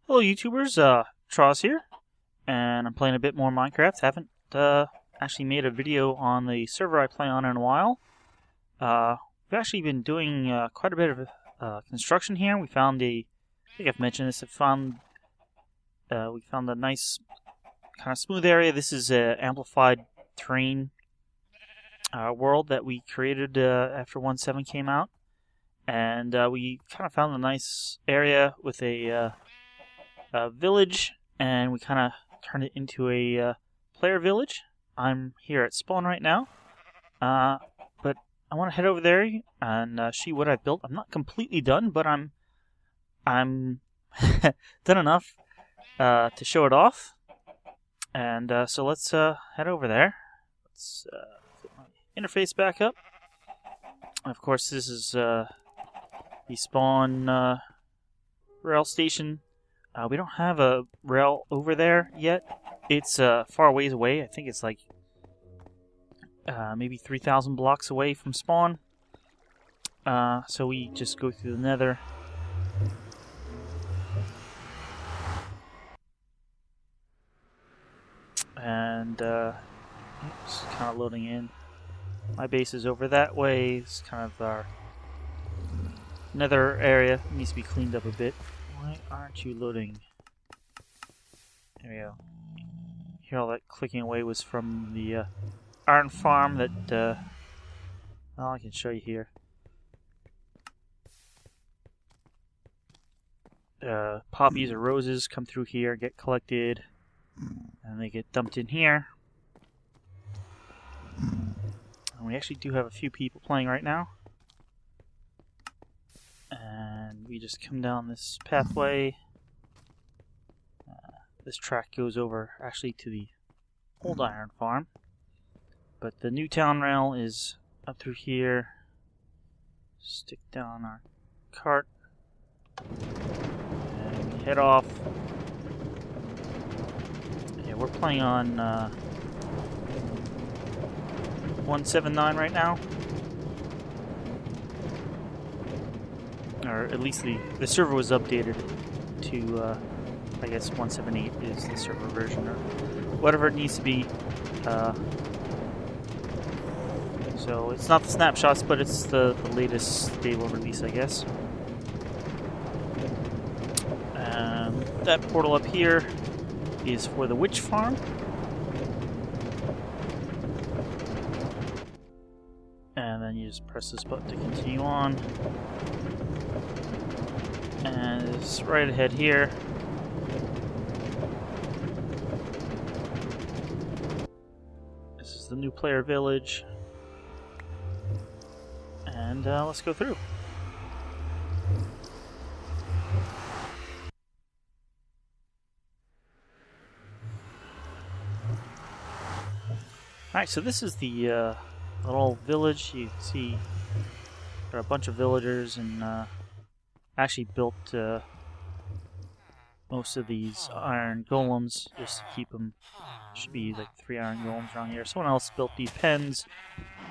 Hello YouTubers, Tross here, and I'm playing a bit more Minecraft. Haven't actually made a video on the server I play on in a while. We've actually been doing quite a bit of construction here. We found I think I've mentioned this, we found a nice kind of smooth area. This is an amplified terrain world that we created after 1.7 came out. And we kind of found a nice area with a village, and we kind of turned it into a player village. I'm here at spawn right now, but I want to head over there and see what I've built. I'm not completely done, but I'm done enough to show it off. And so let's head over there. Let's get my interface back up. Of course, this is the spawn rail station. We don't have a rail over there yet. It's far ways away. I think it's like maybe 3,000 blocks away from spawn. So we just go through the nether. And it's kind of loading in. My base is over that way. It's kind of our nether area. It needs to be cleaned up a bit. Why aren't you loading? There we go. Hear all that clicking away was from the iron farm that, well, I can show you here. Poppies or roses come through here, get collected, and they get dumped in here. And we actually do have a few people playing right now. And we just come down this pathway. This track goes over actually to the old iron farm. But the new town rail is up through here. Stick down our cart. And we head off. Yeah, we're playing on 1.7.9 right now. Or at least the server was updated to, I guess 1.7.8 is the server version, or whatever it needs to be. So it's not the snapshots, but it's the latest stable release, I guess. That portal up here is for the witch farm. And then you just press this button to continue on. And it's right ahead here. This is the new player village. And let's go through. Alright, so this is the little village. You can see there are a bunch of villagers, and actually built most of these iron golems just to keep them. Should be like 3 iron golems around here. Someone else built these pens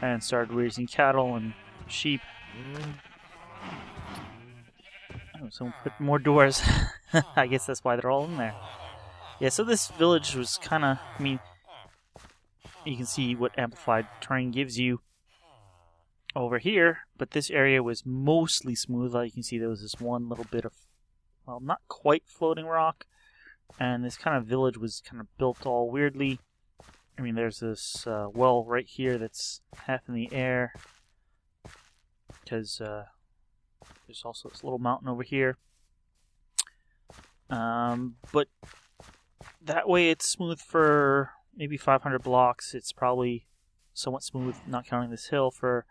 and started raising cattle and sheep. Oh, someone put more doors. I guess that's why they're all in there. Yeah, so this village was kind of, I mean, you can see what amplified terrain gives you over here, but this area was mostly smooth. Like you can see, there was this one little bit of, well, not quite floating rock, and this kind of village was kind of built all weirdly. I mean, there's this well right here that's half in the air, because there's also this little mountain over here. But that way it's smooth for maybe 500 blocks. It's probably somewhat smooth, not counting this hill, for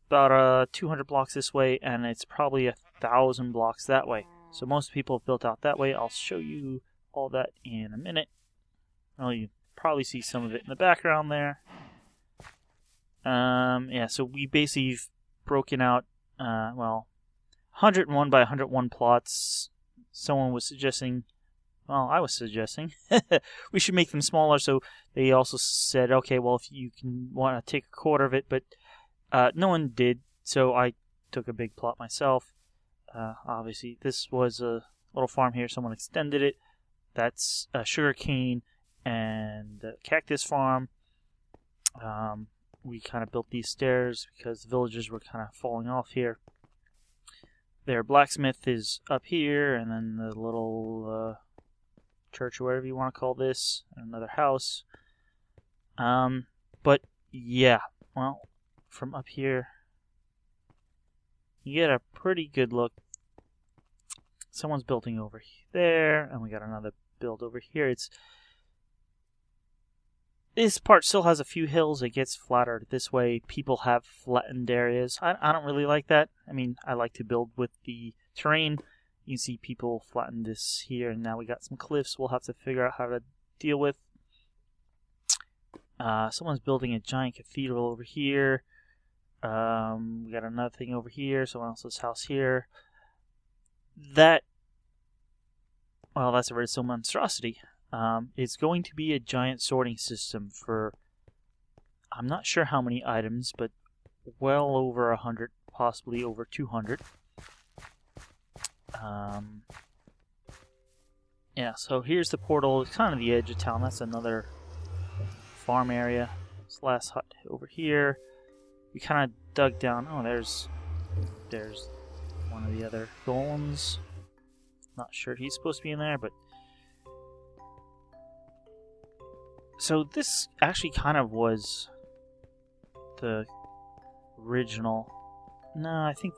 about 200 blocks this way, and it's probably 1,000 blocks that way. So most people have built out that way. I'll show you all that in a minute. Well, you probably see some of it in the background there. Yeah, so we basically broken out, well, 101 by 101 plots. Someone was suggesting, well, I was suggesting we should make them smaller. So they also said, okay, well, if you can want to take a quarter of it, but no one did. So I took a big plot myself. Obviously, this was a little farm here. Someone extended it. That's a sugar cane and a cactus farm. We kind of built these stairs because the villagers were kind of falling off here. Their blacksmith is up here, and then the little church or whatever you want to call this, and another house. But yeah, well, from up here, you get a pretty good look. Someone's building over there, and we got another build over here. This part still has a few hills. It gets flatter this way. People have flattened areas. I don't really like that. I mean, I like to build with the terrain. You can see people flatten this here, and now we got some cliffs we'll have to figure out how to deal with. Someone's building a giant cathedral over here. We got another thing over here. Someone else's house here. That's a redstone monstrosity. It's going to be a giant sorting system for, I'm not sure how many items, but well over 100, possibly over 200. Yeah, so here's the portal. It's kind of the edge of town. That's another farm area. This last hut over here. We kind of dug down. Oh, there's one of the other golems. Not sure he's supposed to be in there, but so this actually kind of was the original. No, I think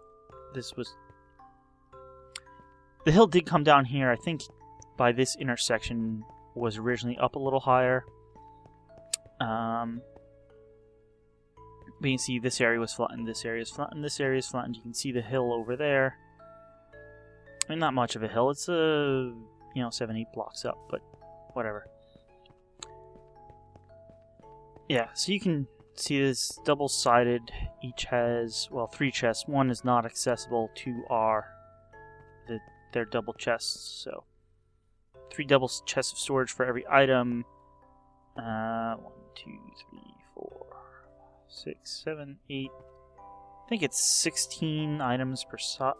this was. The hill did come down here. I think by this intersection was originally up a little higher. But you can see this area was flattened, this area is flattened, this area is flattened. You can see the hill over there. I mean, not much of a hill. It's 7-8 blocks up, but whatever. Yeah, so you can see this double-sided. Each has, 3 chests. One is not accessible to their double chests. So 3 double chests of storage for every item. 1, 2, 3, 4, 6, 7, 8. I think it's 16 items per side.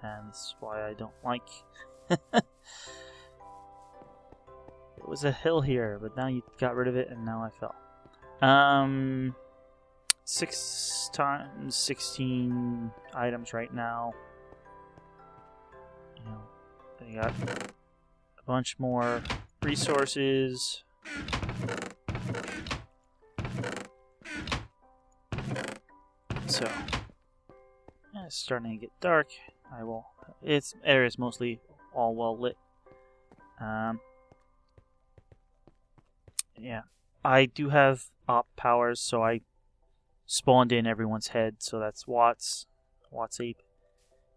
And this is why I don't like. There was a hill here, but now you got rid of it, and now I fell. 6 times 16 items right now. They got a bunch more resources. So, it's starting to get dark. Its area is mostly all well lit. Yeah, I do have op powers, so I spawned in everyone's head. So that's Watts Ape.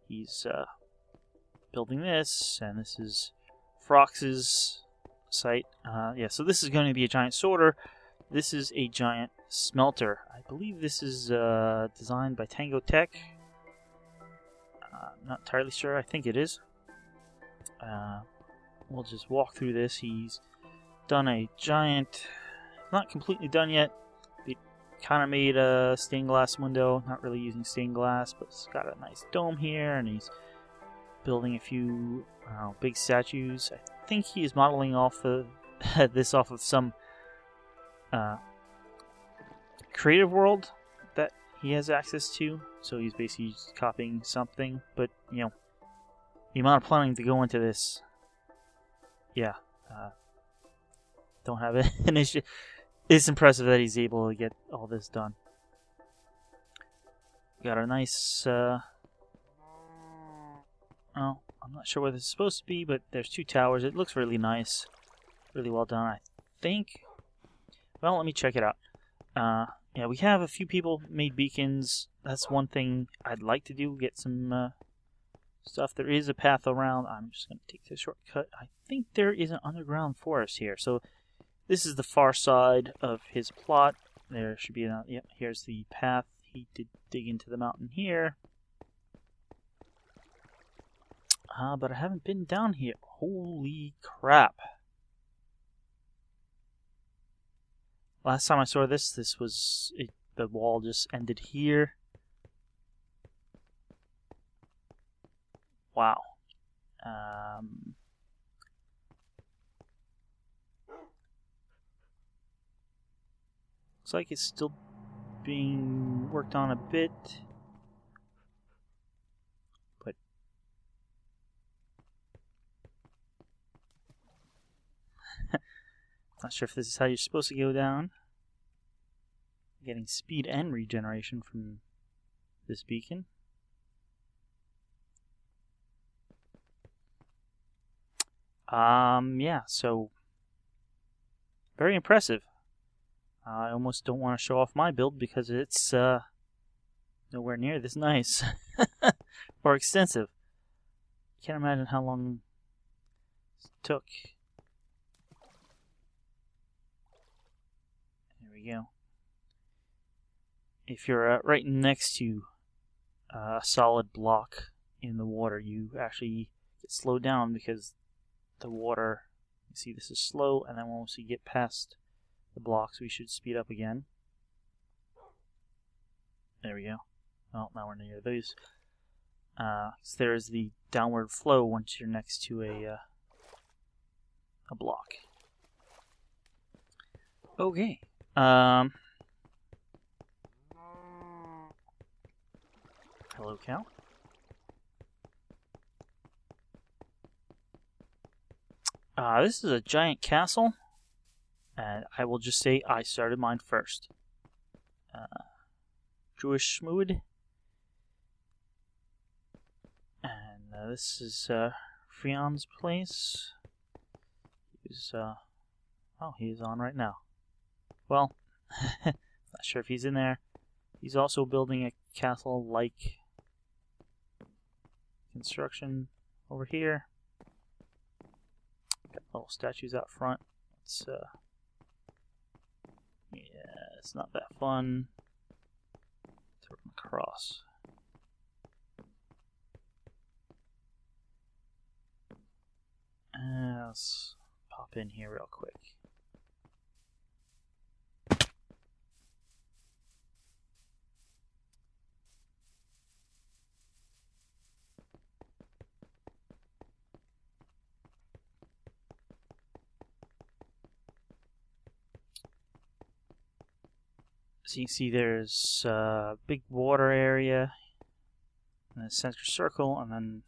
He's building this, and this is Frox's site. So this is going to be a giant sorter. This is a giant smelter. I believe this is designed by Tango Tech. Not entirely sure. I think it is. We'll just walk through this. He's done a giant, not completely done yet. He kind of made a stained glass window. Not really using stained glass, but it's got a nice dome here, and he's building a few big statues. I think he is modeling off of this off of some creative world that he has access to. So he's basically just copying something. But the amount of planning to go into this, don't have an issue. It's impressive that he's able to get all this done. Got a nice. I'm not sure what this is supposed to be, but there's 2 towers. It looks really nice, really well done. I think. Well, let me check it out. We have a few people made beacons. That's one thing I'd like to do. Get some stuff. There is a path around. I'm just going to take this shortcut. I think there is an underground forest here. So this is the far side of his plot. There should be here's the path. He did dig into the mountain here. But I haven't been down here. Holy crap. Last time I saw this was the wall just ended here. Wow. Looks like it's still being worked on a bit, but not sure if this is how you're supposed to go down. Getting speed and regeneration from this beacon. Yeah, so very impressive. I almost don't want to show off my build because it's nowhere near this nice or extensive. Can't imagine how long it took. There we go. If you're right next to a solid block in the water, you actually get slowed down because the water, you see this is slow, and then once we get past the blocks we should speed up again. There we go. Well, now we're near those. So there is the downward flow once you're next to a block. Okay. Hello, cow. This is a giant castle, and I will just say I started mine first. Jewish Schmood. And this is Freon's place. He's he's on right now. Well, not sure if he's in there. He's also building a castle-like construction over here. Got little statues out front. It's yeah, it's not that fun to run across. Let's pop in here real quick. So you can see there's a big water area in the center circle, and then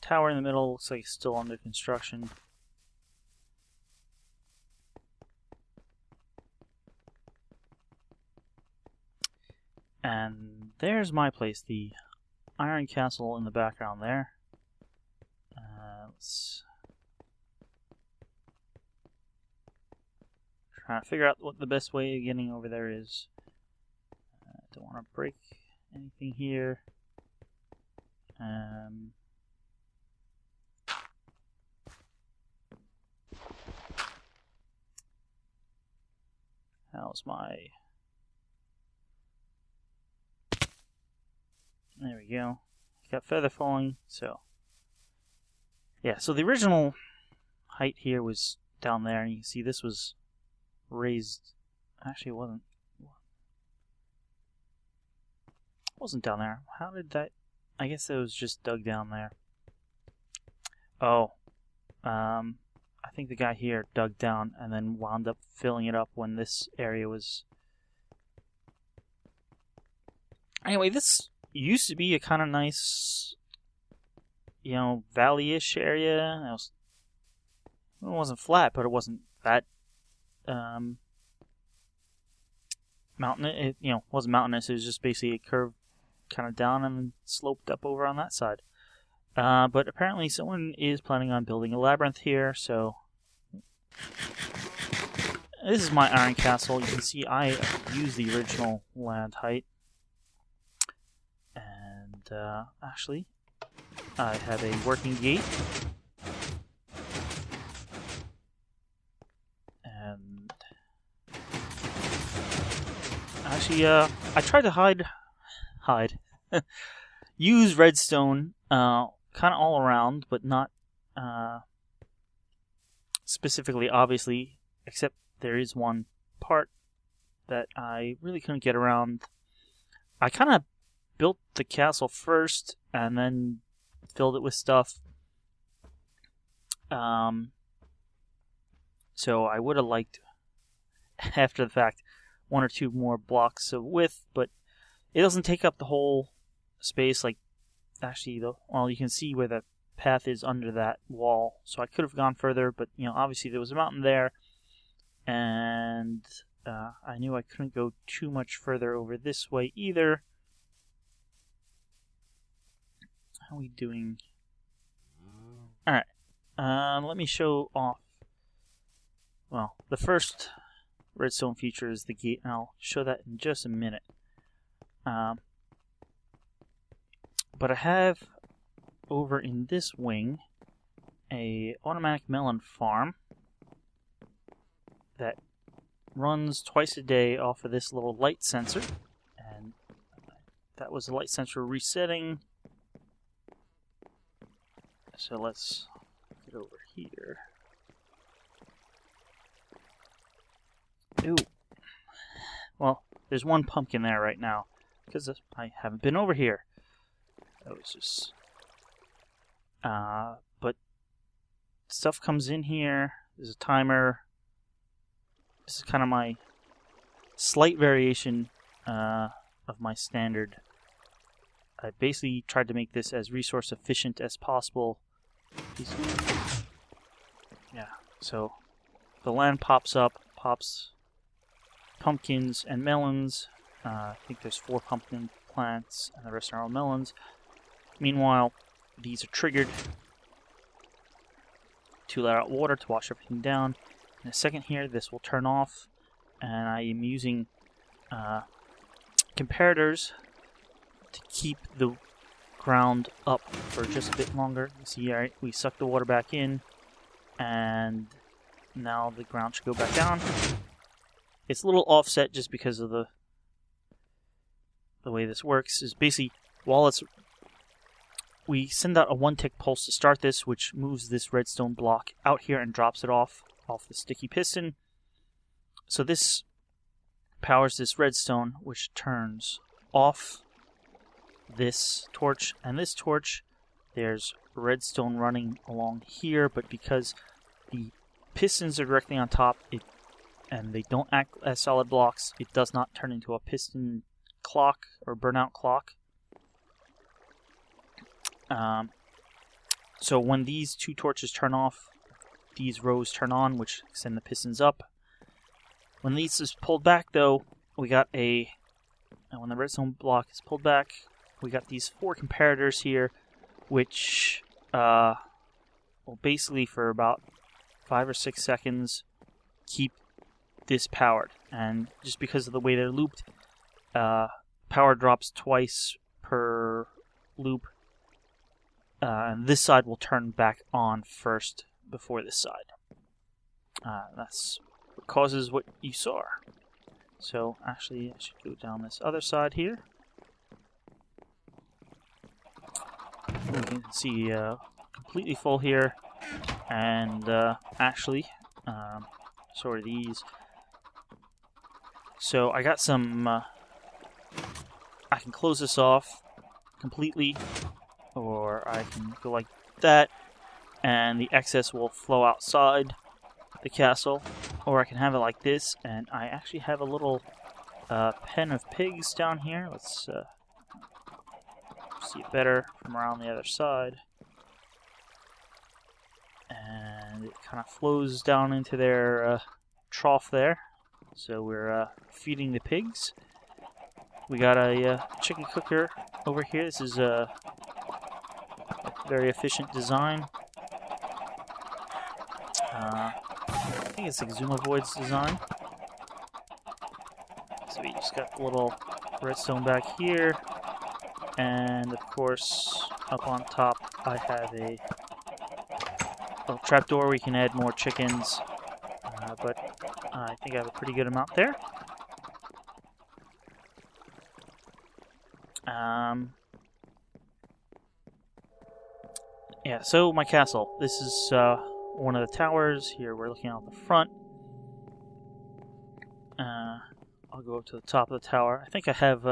tower in the middle looks like it's still under construction. And there's my place, the Iron Castle in the background there. Let's try to figure out what the best way of getting over there is. Don't want to break anything here. How's my... There we go. Got feather falling, so... Yeah, so the original height here was down there, and you can see this was raised... Actually, it wasn't. It wasn't down there. How did that... I guess it was just dug down there. Oh. I think the guy here dug down and then wound up filling it up when this area was... Anyway, this used to be a kind of nice, you know, valley-ish area. It wasn't flat, but it wasn't that mountain. It wasn't mountainous. It was just basically a curve kind of down and then sloped up over on that side. But apparently someone is planning on building a labyrinth here, so... This is my iron castle. You can see I use the original land height. And, actually, I have a working gate. And... Actually, I tried to hide. Use redstone, kind of all around, but not specifically, obviously, except there is one part that I really couldn't get around. I kind of built the castle first and then filled it with stuff, So I would have liked, after the fact, 1 or 2 more blocks of width, but it doesn't take up the whole space. Like, actually, well, you can see where the path is under that wall, so I could have gone further, but obviously there was a mountain there, and I knew I couldn't go too much further over this way either. How are we doing? Alright, let me show off. Well, the first redstone feature is the gate, and I'll show that in just a minute. But I have over in this wing a automatic melon farm that runs twice a day off of this little light sensor, and that was the light sensor resetting. So let's get over here. Ooh. Well, there's one pumpkin there right now because I haven't been over here. That was just... but stuff comes in here. There's a timer. This is kind of my slight variation of my standard. I basically tried to make this as resource efficient as possible. Yeah, so the land pops up, pops pumpkins and melons. I think there's 4 pumpkin plants, and the rest are all melons. Meanwhile, these are triggered to let out water to wash everything down. In a second here, this will turn off, and I am using comparators to keep the ground up for just a bit longer. You see, all right, we suck the water back in, and now the ground should go back down. It's a little offset just because of the way this works. Is basically while we send out a 1-tick pulse to start this, which moves this redstone block out here and drops it off the sticky piston. So this powers this redstone, which turns off this torch and this torch. There's redstone running along here, but because the pistons are directly on top, and they don't act as solid blocks, it does not turn into a piston clock or burnout clock. So when these 2 torches turn off, these rows turn on, which send the pistons up. When these is pulled back, though, we got and when the redstone block is pulled back, we got these 4 comparators here, which will basically for about 5 or 6 seconds keep this powered. And just because of the way they're looped, power drops twice per loop. And this side will turn back on first before this side. That's what causes what you saw. So actually, I should go down this other side here. You can see completely full here, and actually, so are these. So I got some. I can close this off completely, or I can go like that, and the excess will flow outside the castle, or I can have it like this, and I actually have a little pen of pigs down here. Let's see it better from around the other side. And it kind of flows down into their trough there. So we're feeding the pigs. We got a chicken cooker over here. This is a very efficient design. I think it's Exumavoid's design. So we just got a little redstone back here. And of course, up on top, I have a little trapdoor where you can add more chickens. But I think I have a pretty good amount there. Yeah, so my castle. This is one of the towers. Here we're looking out the front. I'll go up to the top of the tower. I think I have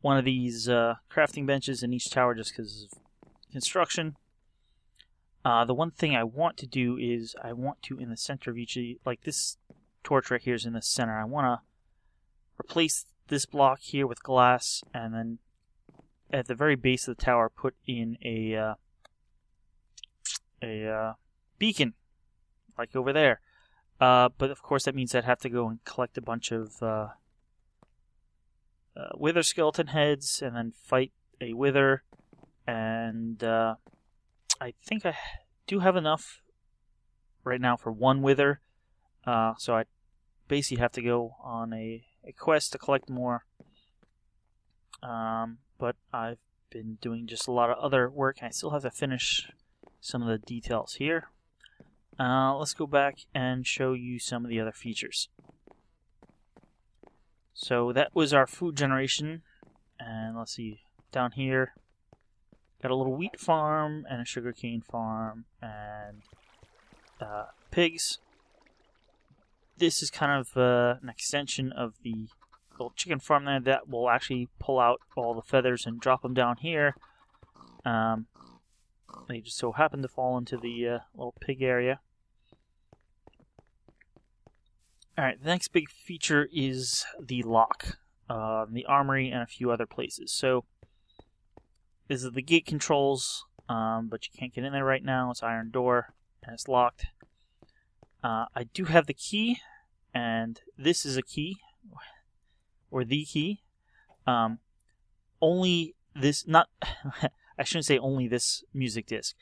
one of these crafting benches in each tower just because of construction. The one thing I want to do is I want to, in the center of each of the, like this torch right here is in the center. I want to replace this block here with glass, and then at the very base of the tower put in a beacon, like over there. But of course that means I'd have to go and collect a bunch of wither skeleton heads, and then fight a wither, and I think I do have enough right now for one wither, so I basically have to go on a quest to collect more. But I've been doing just a lot of other work, and I still have to finish some of the details here. Let's go back and show you some of the other features. So that was our food generation, and let's see, down here got a little wheat farm and a sugarcane farm and pigs. This is kind of an extension of the little chicken farm there that will actually pull out all the feathers and drop them down here. They just so happen to fall into the little pig area. Alright, the next big feature is the lock, the armory, and a few other places. So, this is the gate controls, but you can't get in there right now. It's iron door, and it's locked. I do have the key, and this is a key, or the key. Only this, not, I shouldn't say only this music disc,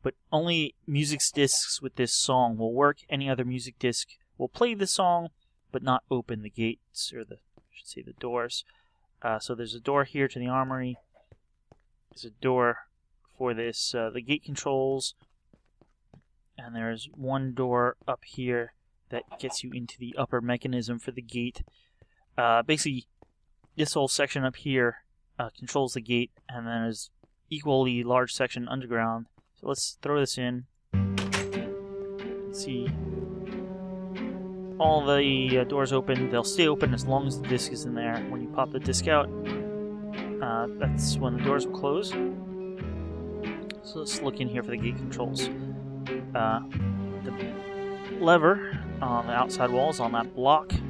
but only music discs with this song will work. Any other music disc will play the song, but not open the gates, or I should say the doors. So there's a door here to the armory. There's a door for this, the gate controls, and there's one door up here that gets you into the upper mechanism for the gate. Basically, this whole section up here controls the gate, and then there's equally large section underground. So let's throw this in. Let's see. All the doors open. They'll stay open as long as the disc is in there. When you pop the disc out, that's when the doors will close. So let's look in here for the gate controls. The lever on the outside wall is on that block. You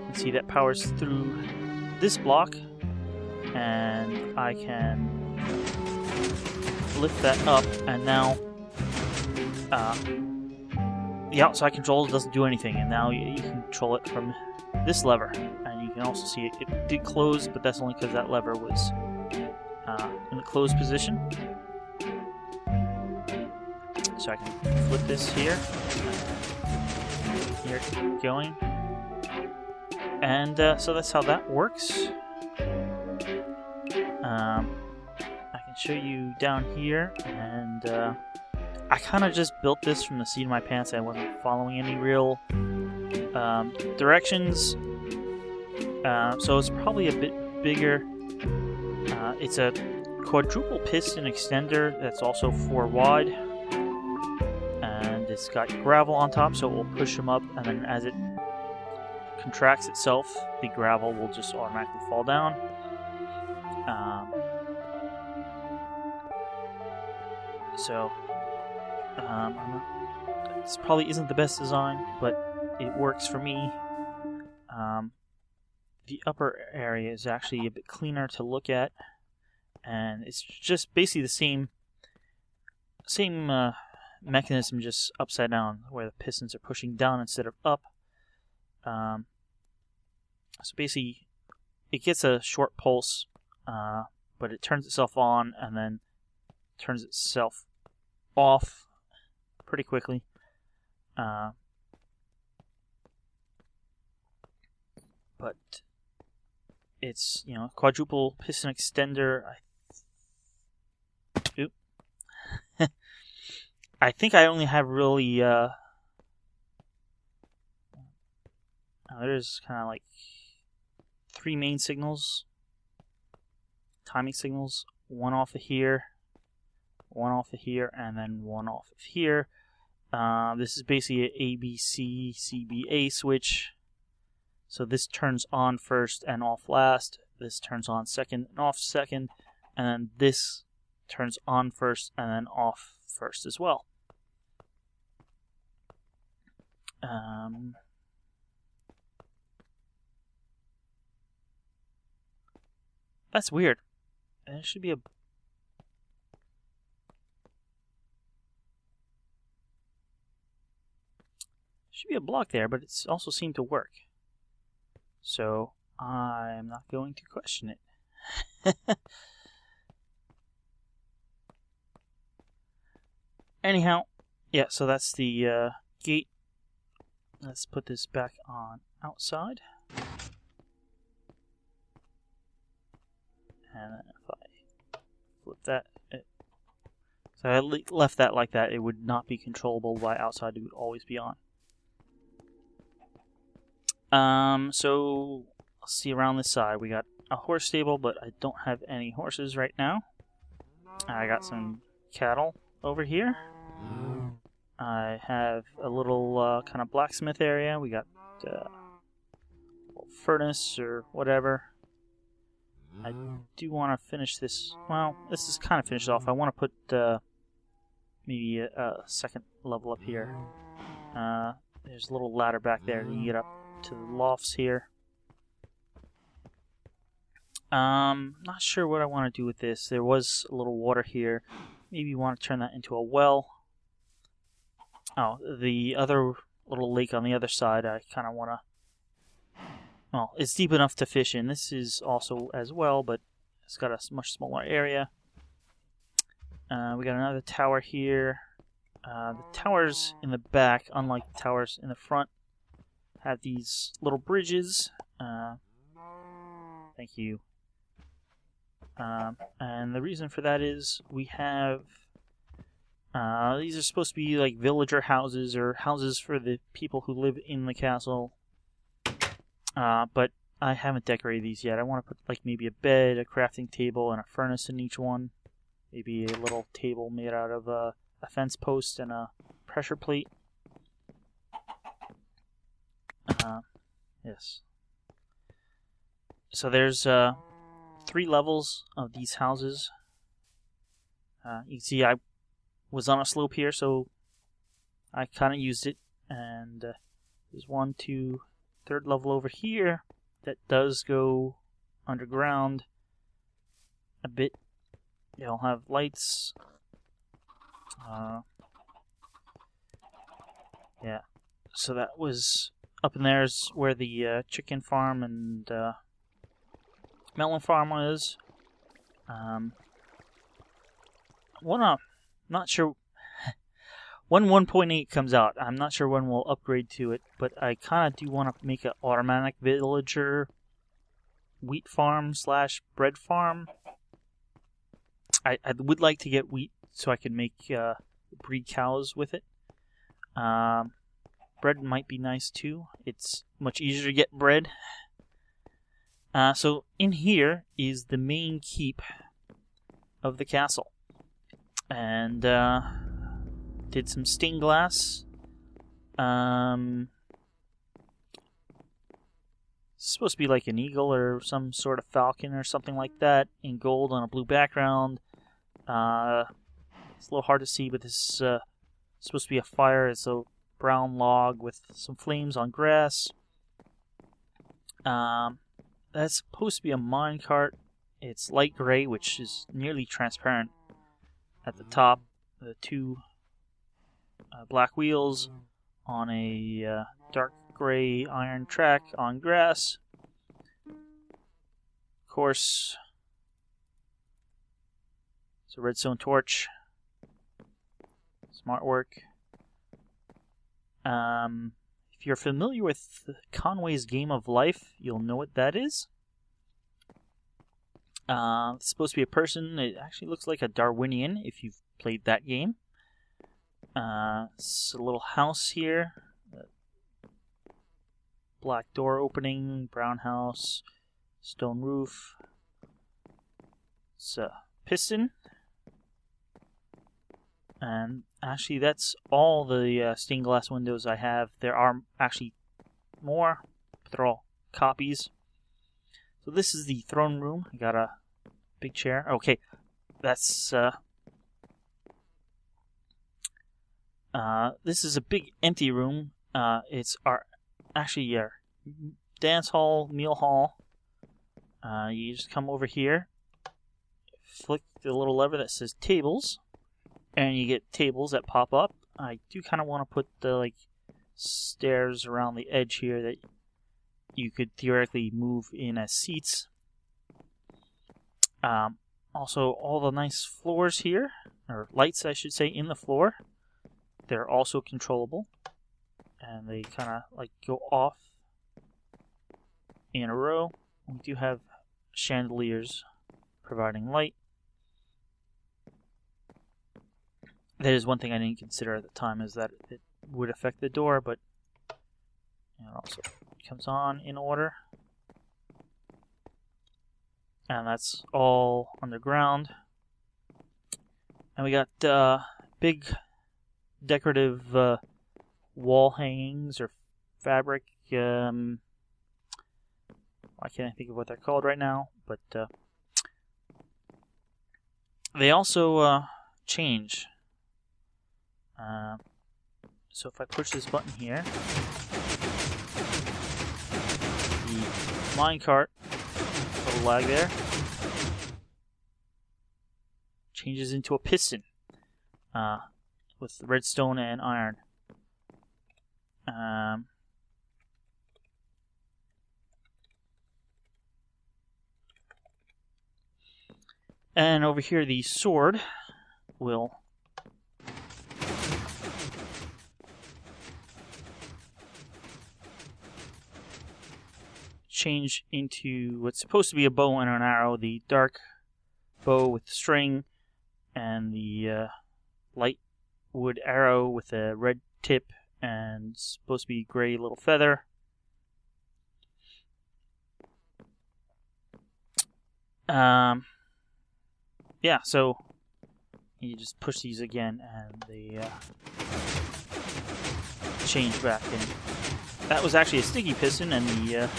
can see that powers through this block, and I can lift that up, and now the outside control doesn't do anything, and now you can control it from this lever. And you can also see it did close, but that's only because that lever was in the closed position. So I can flip this here. Here going. And so that's how that works. I can show you down here, and I kind of just built this from the seat of my pants. I wasn't following any real directions. So it's probably a bit bigger. It's a quadruple piston extender that's also 4 wide. And it's got gravel on top, so it will push them up, and then as it contracts itself, the gravel will just automatically fall down. This probably isn't the best design, but it works for me. The upper area is actually a bit cleaner to look at, and it's just basically the same mechanism, just upside down, where the pistons are pushing down instead of up. So basically, it gets a short pulse, but it turns itself on and then turns itself off pretty quickly. But it's, quadruple piston extender. I think I only have really there's kind of like 3 main signals, timing signals, one off of here, one off of here, and then one off of here. This is basically an ABC CBA switch. So this turns on first and off last. This turns on second and off second. And then this turns on first and then off first as well. That's weird. There should be a block there, but it's also seemed to work. So I'm not going to question it. Anyhow, yeah, so that's the gate. Let's put this back on outside. And if I flip that, so I left that like that, it would not be controllable by outside, it would always be on. So let's see around this side. We got a horse stable, but I don't have any horses right now. I got some cattle over here. I have a little kind of blacksmith area. We got a little furnace or whatever. I do want to finish this. Well, this is kind of finished off. I want to put maybe a second level up here. There's a little ladder back there to get up to the lofts here. Not sure what I want to do with this. There was a little water here. Maybe you want to turn that into a well. Oh, the other little lake on the other side, I kind of want to... Well, it's deep enough to fish in. This is also as well, but it's got a much smaller area. We got another tower here. The towers in the back, unlike the towers in the front, have these little bridges. Thank you. And the reason for that is we have... these are supposed to be like villager houses or houses for the people who live in the castle. But I haven't decorated these yet. I want to put like maybe a bed, a crafting table, and a furnace in each one. Maybe a little table made out of a fence post and a pressure plate. Yes. So there's 3 levels of these houses. You can see I was on a slope here, so I kind of used it. And there's 1, 2, 3rd level over here that does go underground a bit. They'll have lights. Yeah. So that was up in there is where the chicken farm and melon farm is. Not sure when 1.8 comes out. I'm not sure when we'll upgrade to it, but I kind of do want to make an automatic villager wheat farm / bread farm. I would like to get wheat so I can make breed cows with it. Bread might be nice too. It's much easier to get bread. So in here is the main keep of the castle. And did some stained glass. It's supposed to be like an eagle or some sort of falcon or something like that in gold on a blue background. It's a little hard to see, but this is supposed to be a fire. It's a brown log with some flames on grass. That's supposed to be a minecart. It's light gray, which is nearly transparent at the top. The 2 black wheels on a dark gray iron track on grass. Of course, it's a redstone torch. Smart work. If you're familiar with Conway's Game of Life, you'll know what that is. It's supposed to be a person. It actually looks like a Darwinian if you've played that game. It's a little house here. Black door opening, brown house, stone roof. It's a piston. And actually that's all the stained glass windows I have. There are actually more, but they're all copies. So this is the throne room. I got a big chair. Okay, that's This is a big empty room. It's our dance hall, meal hall. You just come over here, flick the little lever that says tables, and you get tables that pop up. I do kind of want to put the stairs around the edge here that you could theoretically move in as seats. Also, all the nice floors here, or lights I should say, in the floor, they're also controllable, and they kind of go off in a row. We do have chandeliers providing light. That is one thing I didn't consider at the time, is that it would affect the door, but it also comes on in order. And that's all underground. And we got big decorative wall hangings or fabric. Why can't I think of what they're called right now? But they also change. So if I push this button here, the minecart, little lag there, changes into a piston with redstone and iron. And over here, the sword will change into what's supposed to be a bow and an arrow. The dark bow with string, and the light wood arrow with a red tip and supposed to be gray little feather. Yeah, so you just push these again and they change back. And that was actually a sticky piston, and the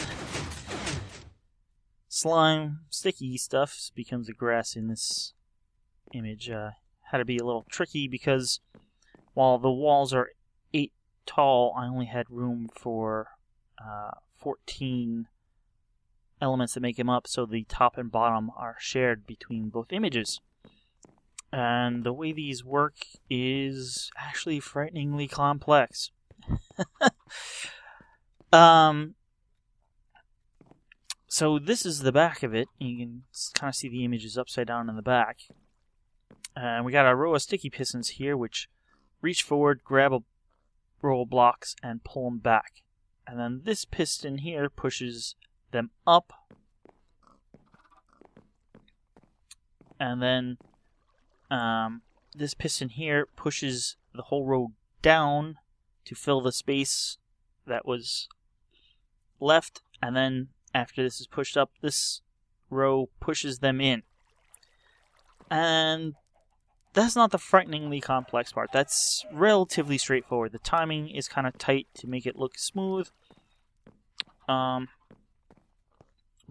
slime sticky stuff becomes the grass in this image. Had to be a little tricky because while the walls are 8 tall, I only had room for 14 elements that make them up, so the top and bottom are shared between both images. And the way these work is actually frighteningly complex. So this is the back of it. You can kind of see the images upside down in the back. And we got a row of sticky pistons here, which reach forward, grab a row of blocks, and pull them back. And then this piston here pushes them up. And then this piston here pushes the whole row down to fill the space that was left. And then after this is pushed up, this row pushes them in. And that's not the frighteningly complex part. That's relatively straightforward. The timing is kind of tight to make it look smooth. But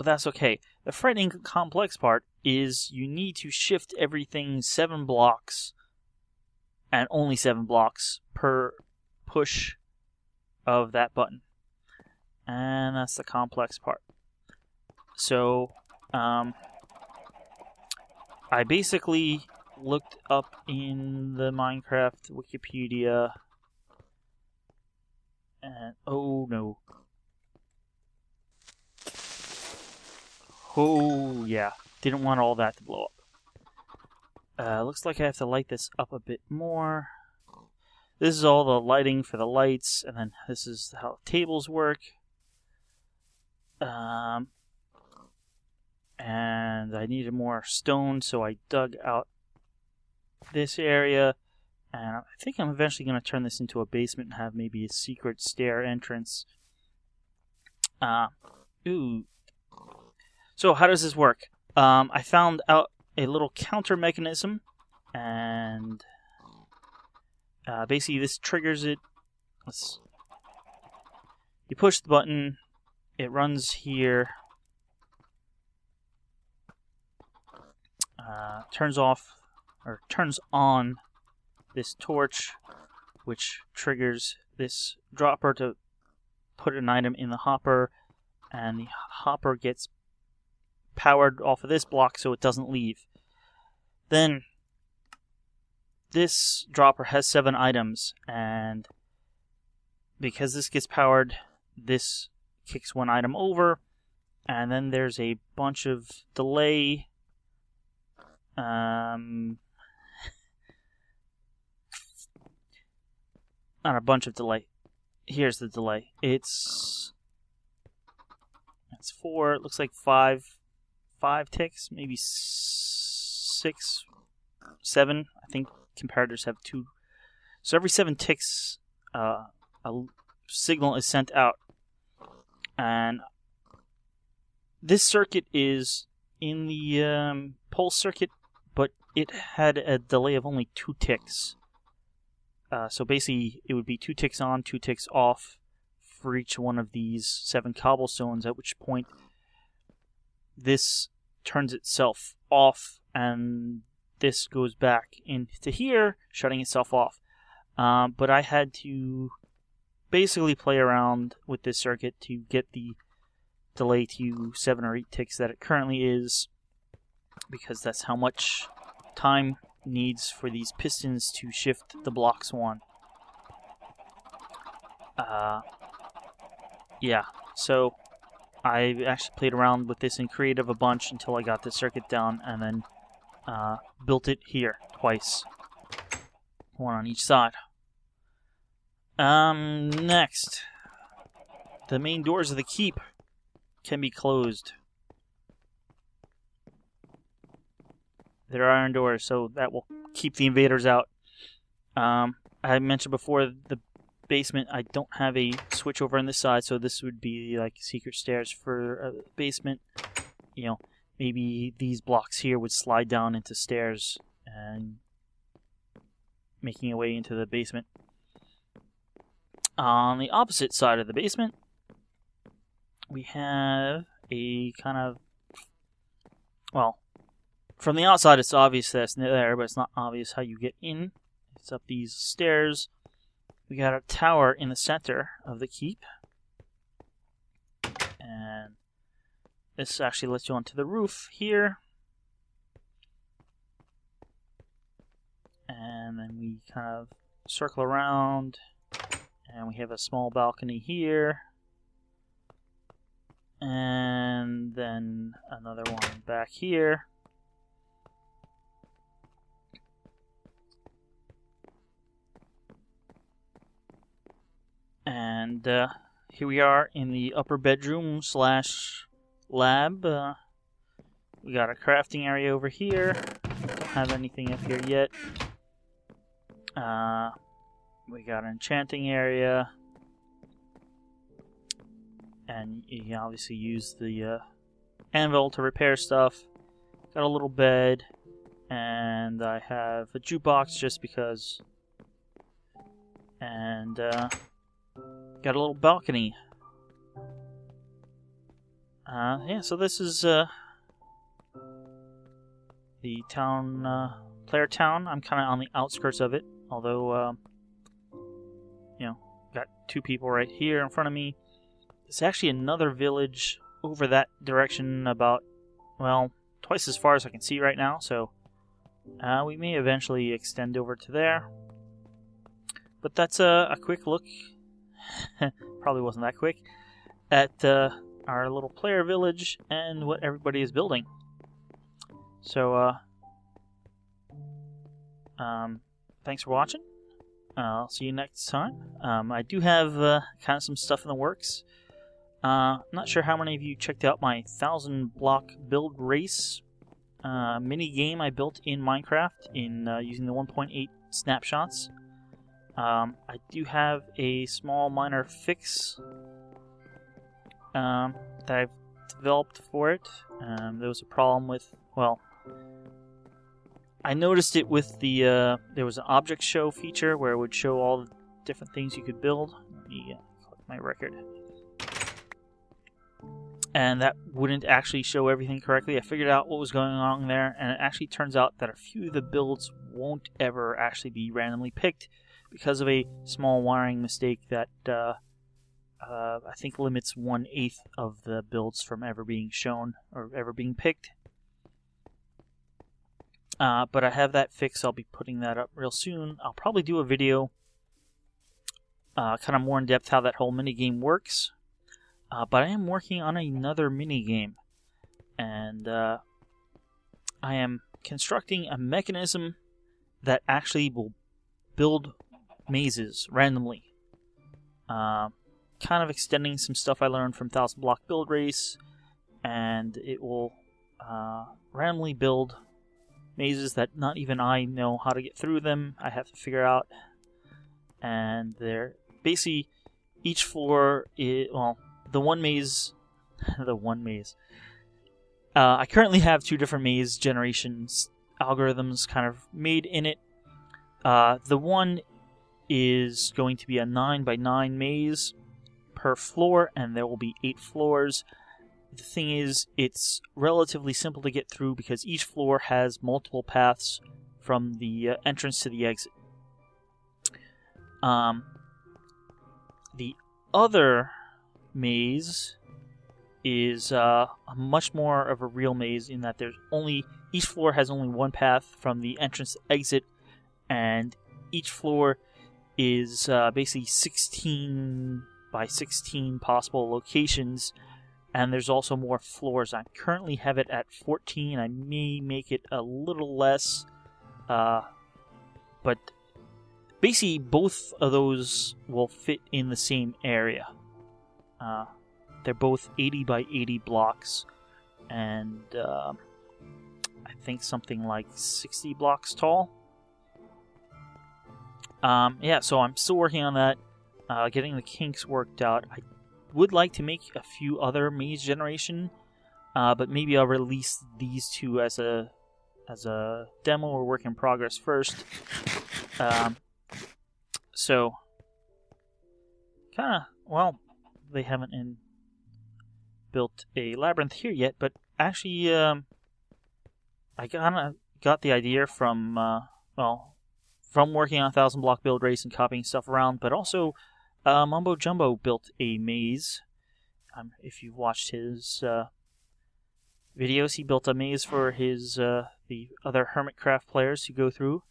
that's okay. The frightening complex part is you need to shift everything 7 blocks, and only 7 blocks per push of that button. And that's the complex part. So, I basically looked up in the Minecraft Wikipedia, and oh no. Oh yeah, didn't want all that to blow up. Looks like I have to light this up a bit more. This is all the lighting for the lights, and then this is how tables work. And I needed more stone, so I dug out this area, and I think I'm eventually going to turn this into a basement and have maybe a secret stair entrance. So how does this work? I found out a little counter mechanism, and basically this triggers it. You push the button, it runs here, turns on this torch, which triggers this dropper to put an item in the hopper, and the hopper gets powered off of this block so it doesn't leave. Then this dropper has 7 items, and because this gets powered, this kicks 1 item over, and then there's a bunch of delay. Not a bunch of delay. Here's the delay. It's 4. It looks like 5 ticks, maybe 6, 7. I think comparators have 2. So every 7 ticks, a signal is sent out. And this circuit is in the pulse circuit, but it had a delay of only 2 ticks. So basically, it would be 2 ticks on, 2 ticks off for each one of these 7 cobblestones, at which point this turns itself off, and this goes back into here, shutting itself off. But I had to basically play around with this circuit to get the delay to 7 or 8 ticks that it currently is, because that's how much time needs for these pistons to shift the blocks one. Yeah, so I actually played around with this in creative a bunch until I got the circuit down, and then built it here twice, 1 on each side. Next, the main doors of the keep can be closed. They're iron doors, so that will keep the invaders out. I mentioned before, the basement, I don't have a switch over on this side, so this would be like secret stairs for a basement. You know, maybe these blocks here would slide down into stairs and making a way into the basement. On the opposite side of the basement, we have a kind of, well, from the outside it's obvious that's there, but it's not obvious how you get in. It's up these stairs. We got a tower in the center of the keep, and this actually lets you onto the roof here. And then we kind of circle around, and we have a small balcony here, and then another one back here. And here we are in the upper bedroom / lab. We got a crafting area over here. Don't have anything up here yet. We got an enchanting area. And you can obviously use the anvil to repair stuff. Got a little bed. And I have a jukebox just because. And got a little balcony. Yeah, so this is the town, player town. I'm kind of on the outskirts of it, although, you know, got 2 people right here in front of me. There's actually another village over that direction about, well, twice as far as I can see right now, so we may eventually extend over to there. But that's a quick look. Probably wasn't that quick, at our little player village and what everybody is building. So, thanks for watching. I'll see you next time. I do have kind of some stuff in the works. I'm not sure how many of you checked out my 1,000 block build race mini game I built in Minecraft in using the 1.8 snapshots. I do have a small minor fix that I've developed for it. There was a problem with, well, I noticed it with the, there was an object show feature where it would show all the different things you could build. Let me click my record. and that wouldn't actually show everything correctly. I figured out what was going on there, and it actually turns out that a few of the builds won't ever actually be randomly picked because of a small wiring mistake that I think limits 1/8 of the builds from ever being shown or ever being picked. But I have that fixed. I'll be putting that up real soon. I'll probably do a video kind of more in depth how that whole minigame works. But I am working on another minigame, and I am constructing a mechanism that actually will build mazes randomly. Kind of extending some stuff I learned from 1000 Block Build Race, and it will randomly build mazes that not even I know how to get through them. I have to figure out, and they're basically each floor is, well, the one maze. I currently have 2 different maze generations algorithms kind of made in it. The one is going to be a 9x9 maze per floor, and there will be 8 floors. The thing is, it's relatively simple to get through because each floor has multiple paths from the entrance to the exit. The other maze is much more of a real maze in that each floor has only one path from the entrance to exit, and each floor is basically 16 by 16 possible locations, and there's also more floors. I currently have it at 14. I may make it a little less, but basically both of those will fit in the same area. They're both 80 by 80 blocks, and I think something like 60 blocks tall. Yeah, so I'm still working on that, getting the kinks worked out. I would like to make a few other maze generation, but maybe I'll release these 2 as a demo or work in progress first. So, kind of, well, they haven't built a labyrinth here yet, but actually, I kind of got the idea from working on 1000 Block Build Race and copying stuff around, but also Mumbo Jumbo built a maze. If you've watched his videos, he built a maze for his the other Hermitcraft players to go through.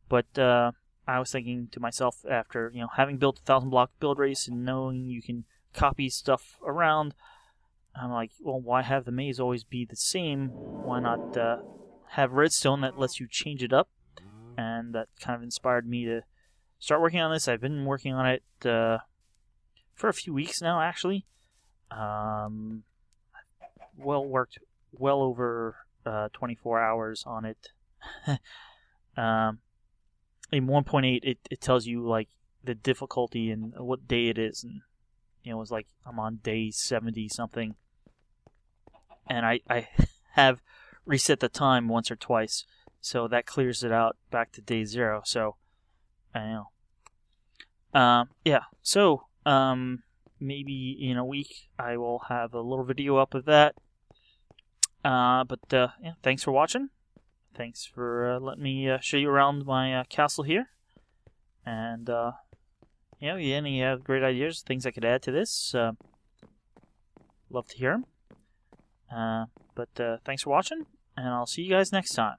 But I was thinking to myself, after having built 1000 Block Build Race and knowing you can copy stuff around, I'm like, well, why have the maze always be the same? Why not have redstone that lets you change it up? And that kind of inspired me to start working on this. I've been working on it for a few weeks now, actually. Worked well over 24 hours on it. In 1.8, it tells you like the difficulty and what day it is, and it was like I'm on day 70 something, and I have reset the time once or twice. So that clears it out back to day 0. So, I know. Yeah. So, maybe in a week I will have a little video up of that. But yeah, thanks for watching. Thanks for letting me show you around my castle here. And any great ideas, things I could add to this, love to hear them. But thanks for watching, and I'll see you guys next time.